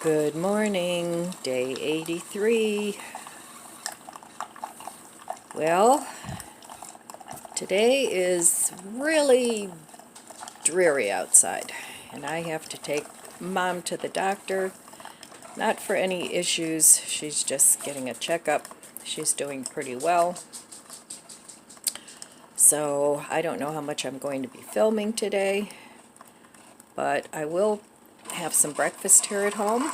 Good morning, day 83. Well, today is really dreary outside, and I have to take Mom to the doctor. Not for any issues, she's just getting a checkup. She's doing pretty well. So I don't know how much I'm going to be filming today, but I will have some breakfast here at home.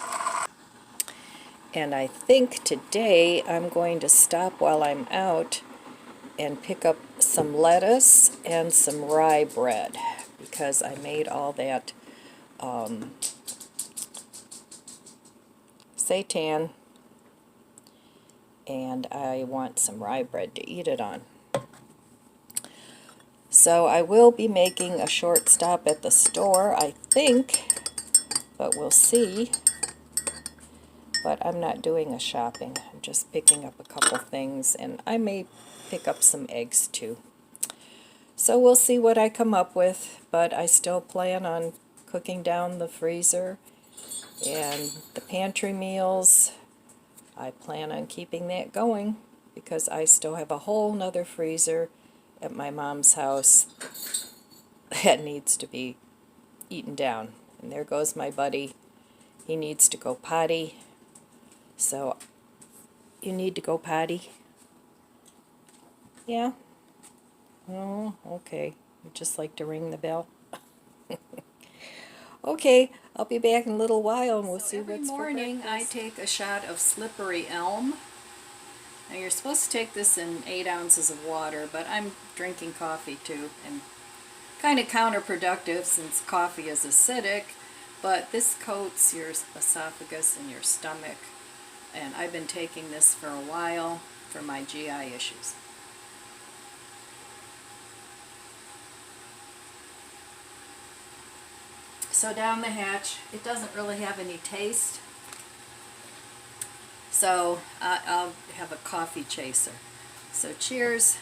And I think today I'm going to stop while I'm out and pick up some lettuce and some rye bread because I made all that seitan and I want some rye bread to eat it on. So I will be making a short stop at the store, I think, but we'll see. But I'm not doing a shopping. I'm just picking up a couple things, and I may pick up some eggs too. So we'll see what I come up with, but I still plan on cooking down the freezer and the pantry meals. I plan on keeping that going because I still have a whole nother freezer at my mom's house that needs to be eaten down. And there goes my buddy. He needs to go potty. So, you need to go potty? Yeah? Oh, okay. You just like to ring the bell? Okay, I'll be back in a little while and we'll see what's for breakfast. Every morning I take a shot of slippery elm. Now you're supposed to take this in 8 ounces of water, but I'm drinking coffee too, and kind of counterproductive since coffee is acidic, but this coats your esophagus and your stomach. And I've been taking this for a while for my GI issues. So down the hatch, it doesn't really have any taste. So I'll have a coffee chaser. So cheers.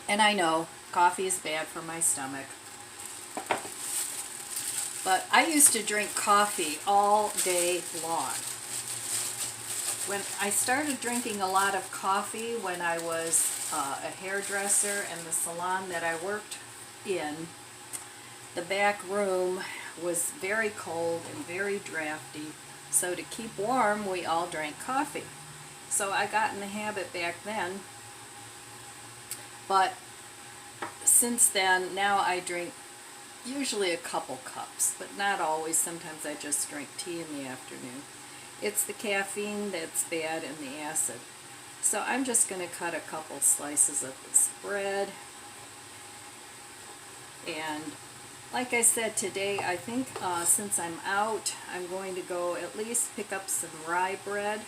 And I know coffee is bad for my stomach. But I used to drink coffee all day long. When I started drinking a lot of coffee when I was a hairdresser and the salon that I worked in, the back room was very cold and very drafty. So to keep warm, we all drank coffee. So I got in the habit back then. But since then, now I drink usually a couple cups, but not always. Sometimes I just drink tea in the afternoon. It's the caffeine that's bad and the acid. So I'm just going to cut a couple slices of this bread. And like I said today, I think since I'm out, I'm going to go at least pick up some rye bread.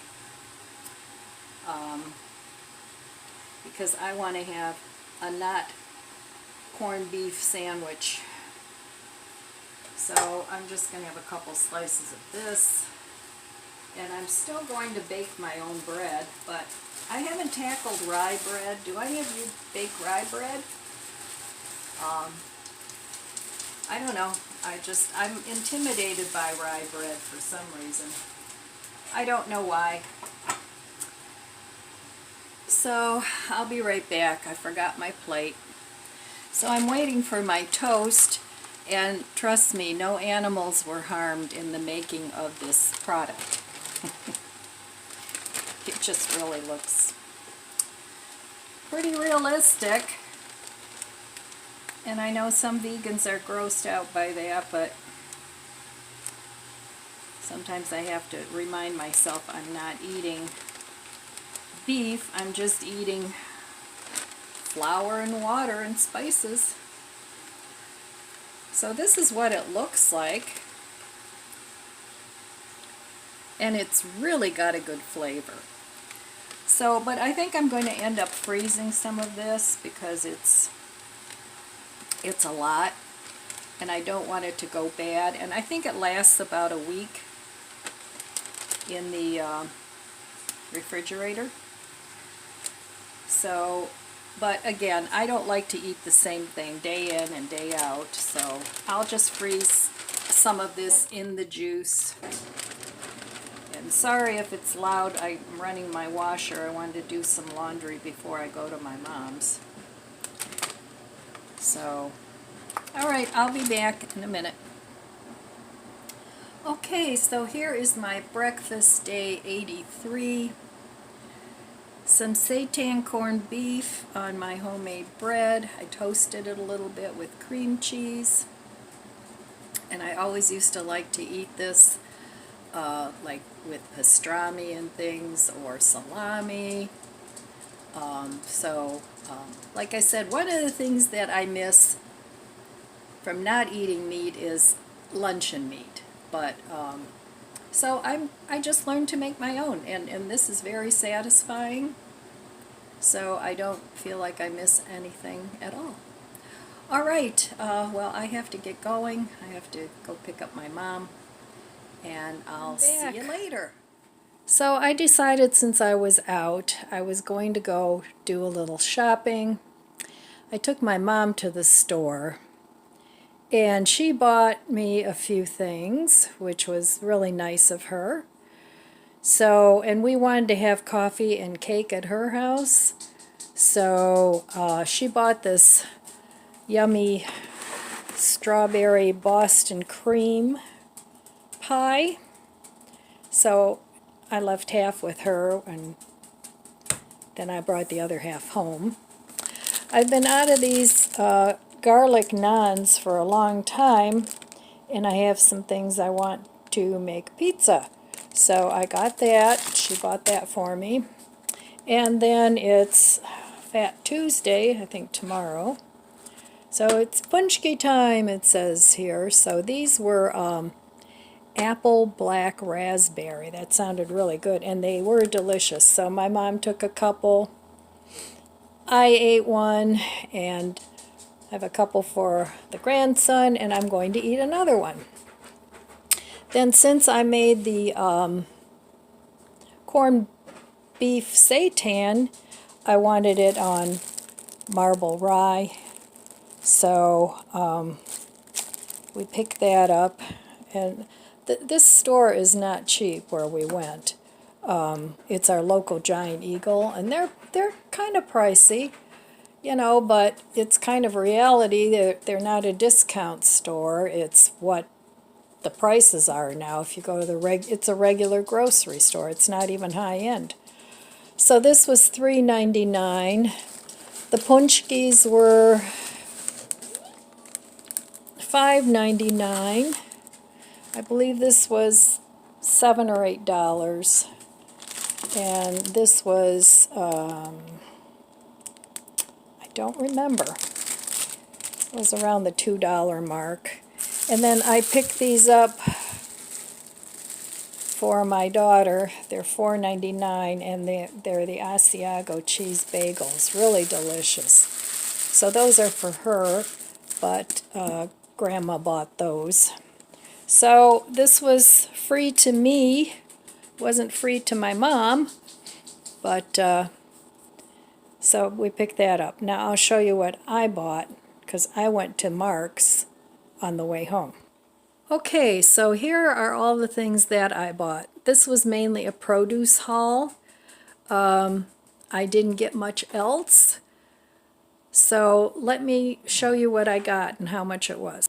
Because I want to have a not corned beef sandwich. So I'm just going to have a couple slices of this. And I'm still going to bake my own bread, but I haven't tackled rye bread. Do any of you bake rye bread? I don't know. I'm intimidated by rye bread for some reason. I don't know why. So I'll be right back. I forgot my plate. So I'm waiting for my toast. And trust me, no animals were harmed in the making of this product. It just really looks pretty realistic. And I know some vegans are grossed out by that, but sometimes I have to remind myself I'm not eating beef, I'm just eating flour and water and spices. So this is what it looks like, and it's really got a good flavor. So, but I think I'm going to end up freezing some of this because it's a lot, and I don't want it to go bad. And I think it lasts about a week in the refrigerator. So But again, I don't like to eat the same thing day in and day out, so I'll just freeze some of this in the juice. And sorry if it's loud, I'm running my washer. I wanted to do some laundry before I go to my mom's. So, alright, I'll be back in a minute. Okay, so here is my breakfast day 83. Some seitan corned beef on my homemade bread. I toasted it a little bit with cream cheese. And I always used to like to eat this like with pastrami and things, or salami. Like I said, one of the things that I miss from not eating meat is luncheon meat. But so I just learned to make my own, and this is very satisfying. So I don't feel like I miss anything at all. All right, well, I have to get going. I have to go pick up my mom, and I'll see you later. So I decided, since I was out, I was going to go do a little shopping. I took my mom to the store, and she bought me a few things, which was really nice of her. So, and we wanted to have coffee and cake at her house. So she bought this yummy strawberry Boston cream pie. So I left half with her, and then I brought the other half home. I've been out of these garlic naans for a long time, and I have some things I want to make pizza. So I got that. She bought that for me. And then it's Fat Tuesday, I think tomorrow. So it's punchki time, it says here. So these were apple black raspberry. That sounded really good, and they were delicious. So my mom took a couple. I ate one, and I have a couple for the grandson, and I'm going to eat another one. Then, since I made the corned beef seitan, I wanted it on marble rye. So we picked that up, and this store is not cheap where we went. It's our local Giant Eagle, and they're kind of pricey, you know, but it's kind of reality. They're not a discount store. It's what the prices are now. If you go to it's a regular grocery store. It's not even high end. So this was $3.99. The punchkis were $5.99. I believe this was $7 or $8. And this was, I don't remember. It was around the $2 mark. And then I picked these up for my daughter. They're $4.99, and they're the Asiago cheese bagels. Really delicious. So those are for her, but Grandma bought those. So this was free to me. Wasn't free to my mom, but so we picked that up. Now I'll show you what I bought, because I went to Mark's on the way home. Okay, so here are all the things that I bought. This was mainly a produce haul. I didn't get much else. So let me show you what I got and how much it was.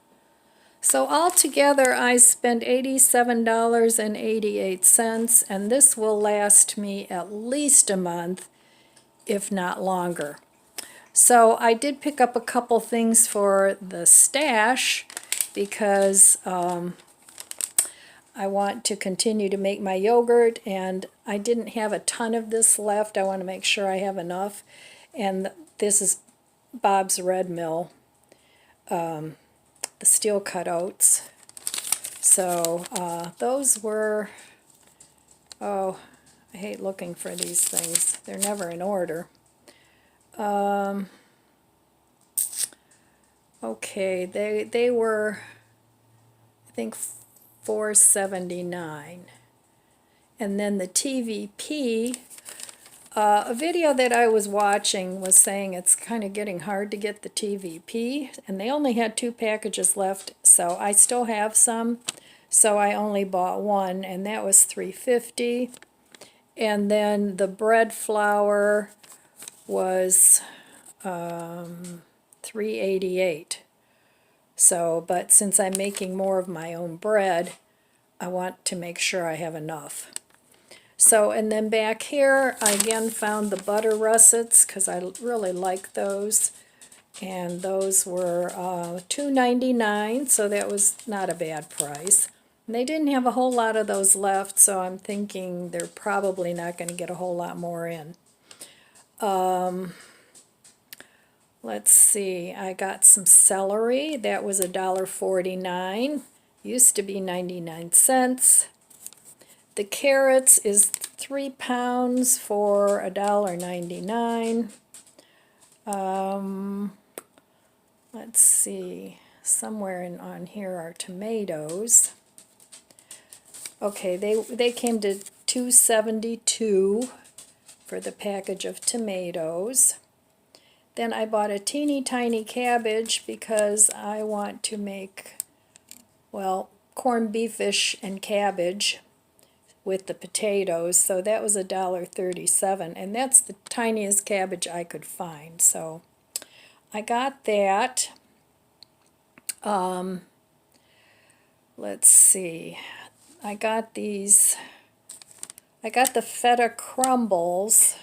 So altogether I spent $87.88, and this will last me at least a month, if not longer. So I did pick up a couple things for the stash, because I want to continue to make my yogurt, and I didn't have a ton of this left. I want to make sure I have enough. And this is Bob's Red Mill, the steel cut oats. So those were, oh, I hate looking for these things. They're never in order. Okay, they were, I think, $4.79. And then the TVP A video that I was watching was saying it's kind of getting hard to get the TVP, and they only had 2 packages left, so I still have some. So I only bought one, and that was $3.50. And then the bread flour was $3.88. So, but since I'm making more of my own bread, I want to make sure I have enough. So, and then back here, I again found the butter russets, because I really like those. And those were $2.99, so that was not a bad price. And they didn't have a whole lot of those left, so I'm thinking they're probably not going to get a whole lot more in. Let's see, I got some celery. That was $1.49. Used to be 99 cents. The carrots is 3 pounds for $1.99. Let's see, somewhere on here are tomatoes. Okay, they came to $2.72 for the package of tomatoes. Then I bought a teeny tiny cabbage because I want to make, well, corned beefish and cabbage with the potatoes, so that was $1.37, and that's the tiniest cabbage I could find, so I got that. Let's see, I got the feta crumbles,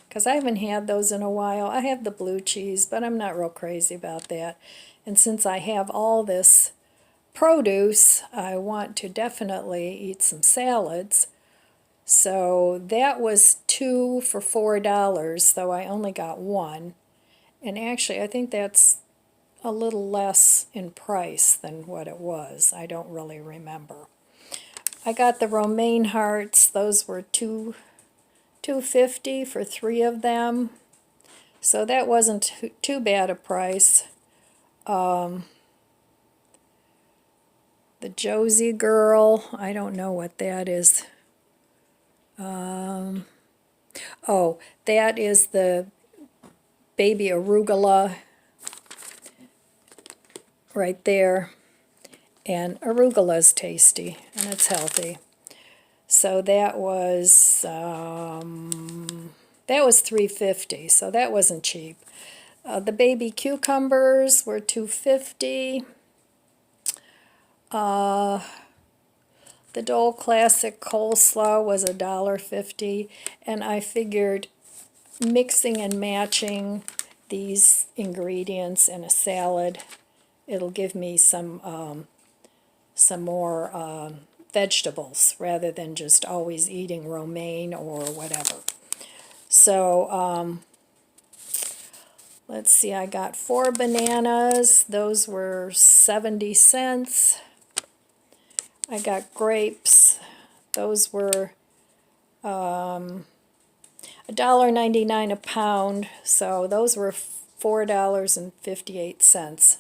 because I haven't had those in a while. I have the blue cheese, but I'm not real crazy about that. And since I have all this produce, I want to definitely eat some salads. So that was 2 for $4, though I only got 1. And actually, I think that's a little less in price than what it was. I don't really remember. I got the romaine hearts. Those were $2.50 for 3 of them. So that wasn't too bad a price. The Josie Girl, I don't know what that is. Oh, that is the baby arugula right there. And arugula is tasty, and it's healthy. So that was $3.50, so that wasn't cheap. The baby cucumbers were $2.50. The Dole Classic Coleslaw was $1.50, and I figured mixing and matching these ingredients in a salad, it'll give me some more vegetables rather than just always eating romaine or whatever. So let's see, I got 4 bananas. Those were 70 cents. I got grapes. Those were $1.99 a pound, so those were $4.58.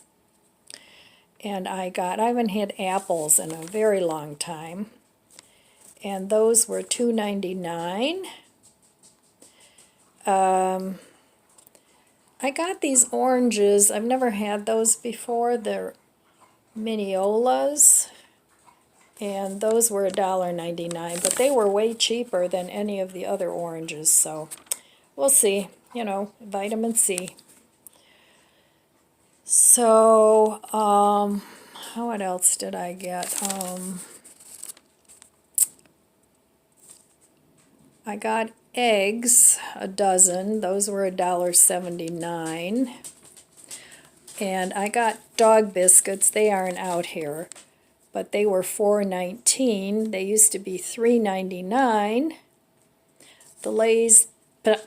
And I haven't had apples in a very long time, and those were $2.99. I got these oranges. I've never had those before. They're Minneolas, and those were $1.99, but they were way cheaper than any of the other oranges, so we'll see. You know, vitamin C. So, what else did I get? I got eggs, a dozen. Those were $1.79. And I got dog biscuits. They aren't out here, but they were $4.19. They used to be $3.99. The Lay's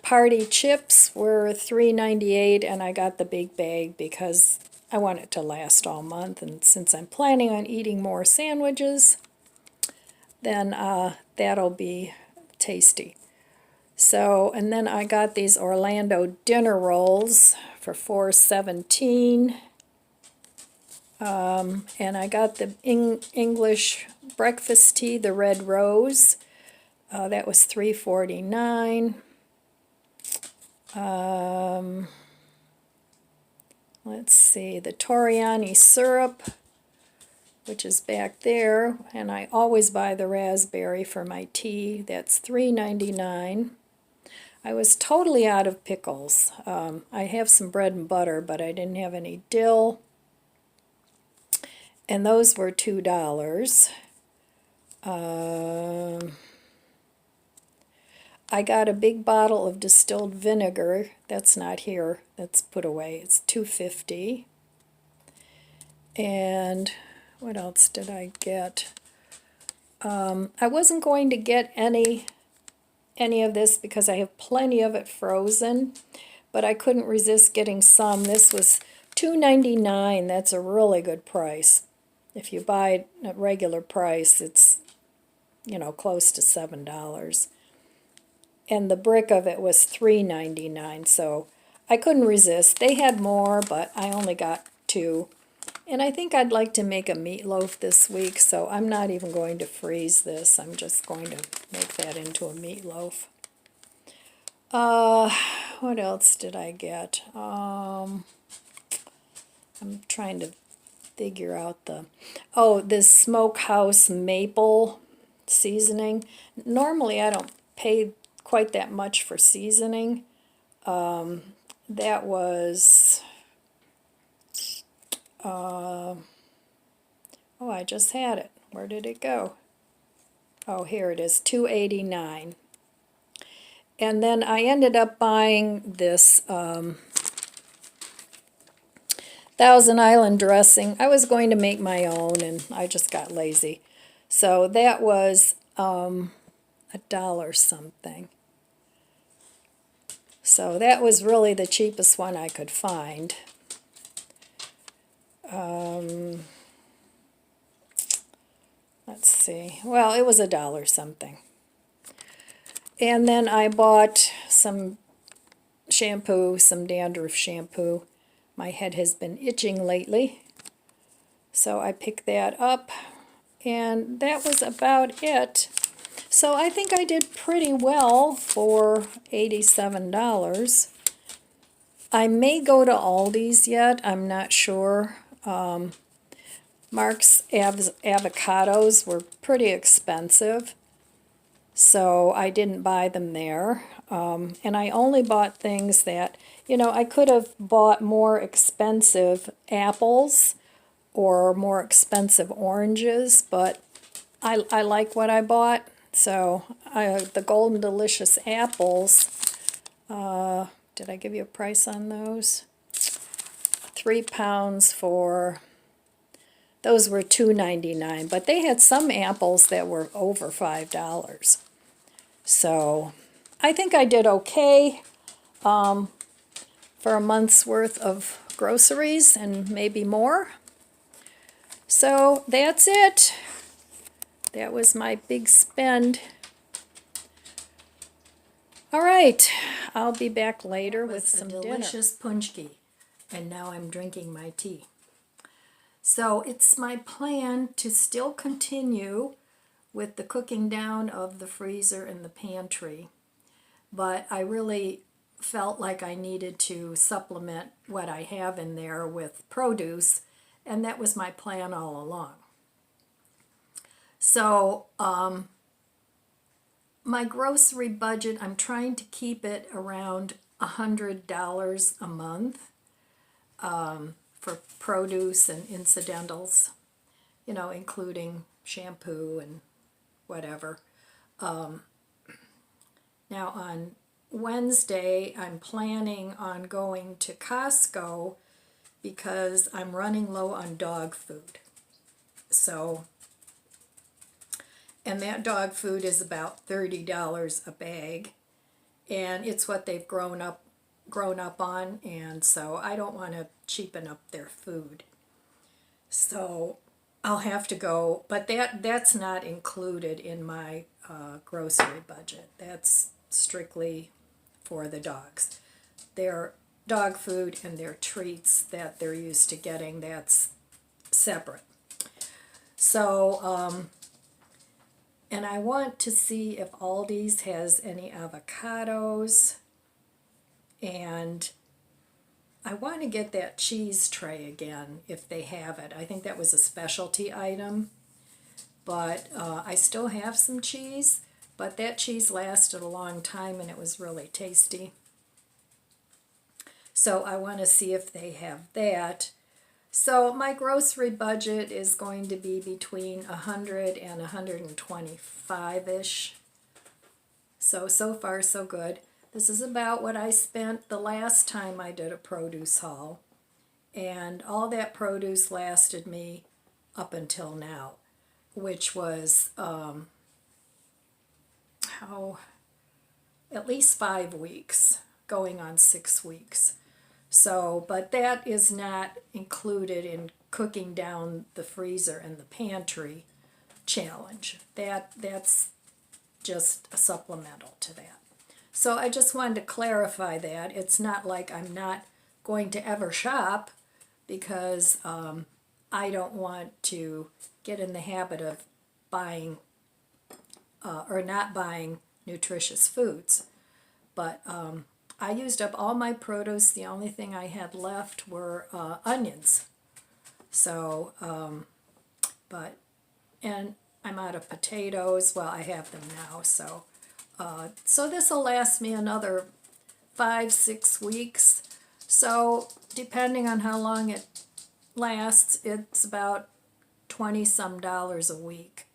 Party chips were $3.98, and I got the big bag because I want it to last all month, and since I'm planning on eating more sandwiches, then that'll be tasty. So, and then I got these Orlando dinner rolls for $4.17. And I got the English breakfast tea, the Red Rose. That was $3.49. Let's see, the Torriani syrup, which is back there, and I always buy the raspberry for my tea. That's $3.99. I was totally out of pickles. I have some bread and butter, but I didn't have any dill, and those were $2. I got a big bottle of distilled vinegar. That's not here. That's put away. It's $2.50. And what else did I get? I wasn't going to get any of this because I have plenty of it frozen, but I couldn't resist getting some. This was $2.99. That's a really good price. If you buy it at regular price, it's, close to $7. And the brick of it was $3.99, so I couldn't resist. They had more, but I only got 2. And I think I'd like to make a meatloaf this week, so I'm not even going to freeze this. I'm just going to make that into a meatloaf. What else did I get? I'm trying to figure out this smokehouse maple seasoning. Normally I don't pay quite that much for seasoning. That was, I just had it. Where did it go? Oh, here it is, $2.89. And then I ended up buying this Thousand Island dressing. I was going to make my own, and I just got lazy. So that was $1 something. So that was really the cheapest one I could find. Let's see. Well, it was $1 something. And then I bought some shampoo, some dandruff shampoo. My head has been itching lately. So I picked that up, and that was about it. So I think I did pretty well for $87. I may go to Aldi's yet, I'm not sure. Mark's avocados were pretty expensive, so I didn't buy them there. And I only bought things that, I could have bought more expensive apples or more expensive oranges, but I like what I bought. So the Golden Delicious apples, did I give you a price on those? 3 pounds for, those were $2.99, but they had some apples that were over $5. So I think I did okay for a month's worth of groceries and maybe more. So that's it. That was my big spend. All right, I'll be back later with some delicious punchki. And now I'm drinking my tea. So it's my plan to still continue with the cooking down of the freezer and the pantry. But I really felt like I needed to supplement what I have in there with produce, and that was my plan all along. So my grocery budget, I'm trying to keep it around $100 a month for produce and incidentals, including shampoo and whatever. Now on Wednesday, I'm planning on going to Costco because I'm running low on dog food. So, and that dog food is about $30 a bag, and it's what they've grown up on, and so I don't want to cheapen up their food. So I'll have to go, but that's not included in my grocery budget. That's strictly for the dogs. Their dog food and their treats that they're used to getting, that's separate. So, and I want to see if Aldi's has any avocados. And I want to get that cheese tray again if they have it. I think that was a specialty item, but I still have some cheese, but that cheese lasted a long time and it was really tasty. So I want to see if they have that. So my grocery budget is going to be between 100 and 125-ish. So far so good. This is about what I spent the last time I did a produce haul. And all that produce lasted me up until now, which was at least 5 weeks, going on 6 weeks. So, but that is not included in cooking down the freezer and the pantry challenge. That's just a supplemental to that. So I just wanted to clarify that. It's not like I'm not going to ever shop, because I don't want to get in the habit of buying or not buying nutritious foods. But I used up all my produce. The only thing I had left were onions. So, and I'm out of potatoes. Well, I have them now. So this will last me another 5-6 weeks. So depending on how long it lasts, it's about $20-some a week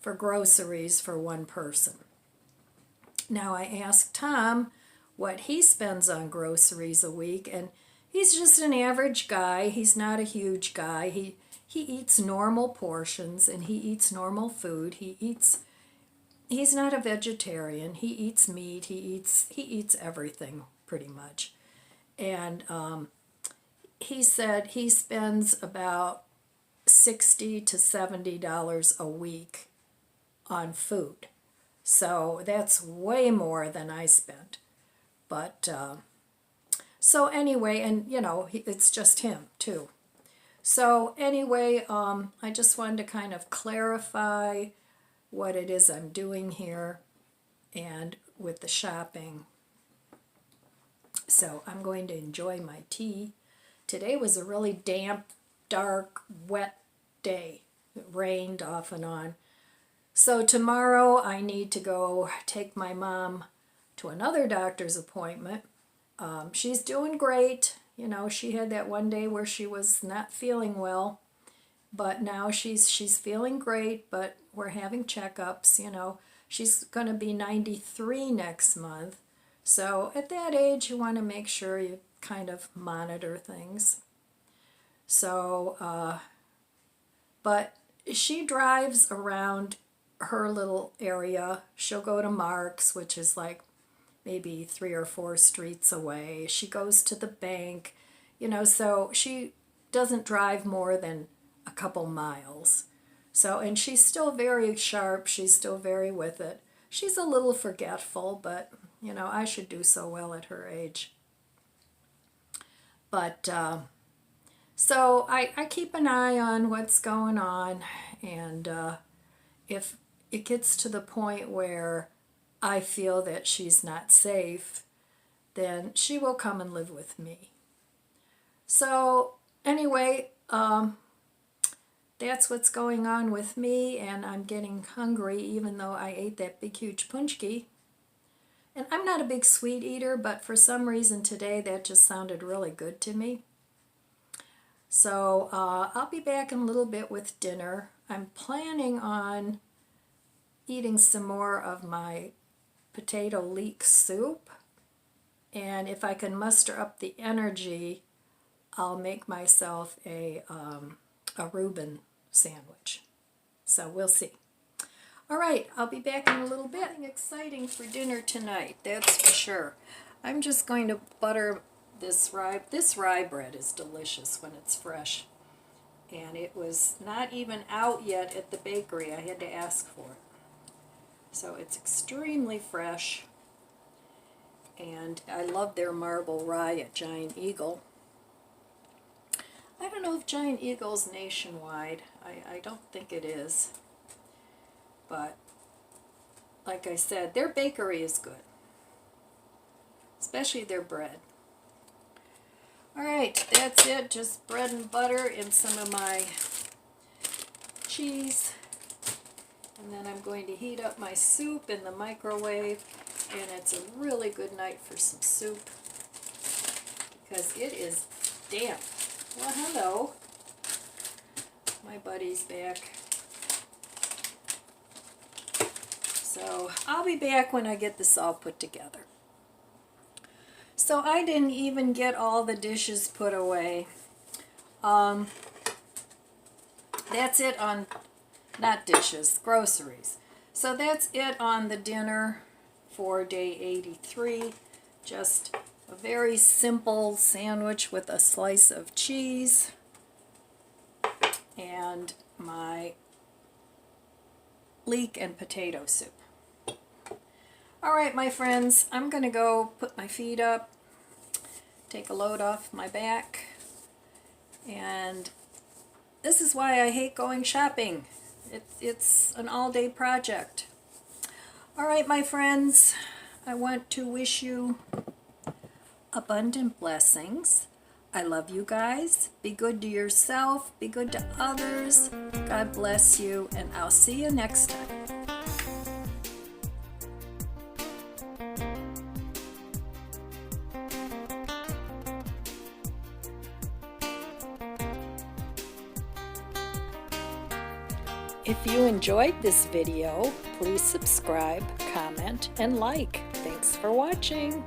for groceries for one person. Now I asked Tom what he spends on groceries a week, and he's just an average guy. He's not a huge guy. He eats normal portions and he eats normal food. He's not a vegetarian. He eats meat. He eats everything pretty much. And he said he spends about $60 to $70 a week on food. So that's way more than I spent. But so anyway, and you know, it's just him too. So anyway, I just wanted to kind of clarify what it is I'm doing here and with the shopping. So I'm going to enjoy my tea. Today was a really damp, dark, wet day. It rained off and on. So tomorrow I need to go take my mom to another doctor's appointment. She's doing great. You know, she had that one day where she was not feeling well, but now she's feeling great, but we're having checkups, you know. She's going to be 93 next month. So at that age, you want to make sure you kind of monitor things. So, but she drives around her little area. She'll go to Mark's, which is like maybe 3 or 4 streets away. She goes to the bank, you know, so she doesn't drive more than a couple miles. So, and she's still very sharp. She's still very with it. She's a little forgetful, but, you know, I should do so well at her age. But, so I keep an eye on what's going on, and if it gets to the point where I feel that she's not safe, then she will come and live with me. So anyway, that's what's going on with me, and I'm getting hungry even though I ate that big huge punchki. And I'm not a big sweet eater, but for some reason today that just sounded really good to me. So I'll be back in a little bit with dinner. I'm planning on eating some more of my potato leek soup, and if I can muster up the energy, I'll make myself a Reuben sandwich. So we'll see. All right, I'll be back in a little bit. Something exciting for dinner tonight, that's for sure. I'm just going to butter this rye. This rye bread is delicious when it's fresh, and it was not even out yet at the bakery. I had to ask for it. So it's extremely fresh, and I love their marble rye at Giant Eagle. I don't know if Giant Eagle's nationwide. I don't think it is. But like I said, their bakery is good. especially their bread. Alright, that's it. Just bread and butter and some of my cheese. And then I'm going to heat up my soup in the microwave. And it's a really good night for some soup because it is damp. Well, hello. My buddy's back. So I'll be back when I get this all put together. So I didn't even get all the dishes put away. That's it on, not dishes, groceries. So that's it on the dinner for day 83. Just a very simple sandwich with a slice of cheese and my leek and potato soup. Alright, my friends, I'm going to go put my feet up, take a load off my back, and this is why I hate going shopping. It's an all-day project. Alright, my friends, I want to wish you abundant blessings. I love you guys. Be good to yourself. Be good to others. God bless you, and I'll see you next time. If you enjoyed this video, please subscribe, comment, and like. Thanks for watching.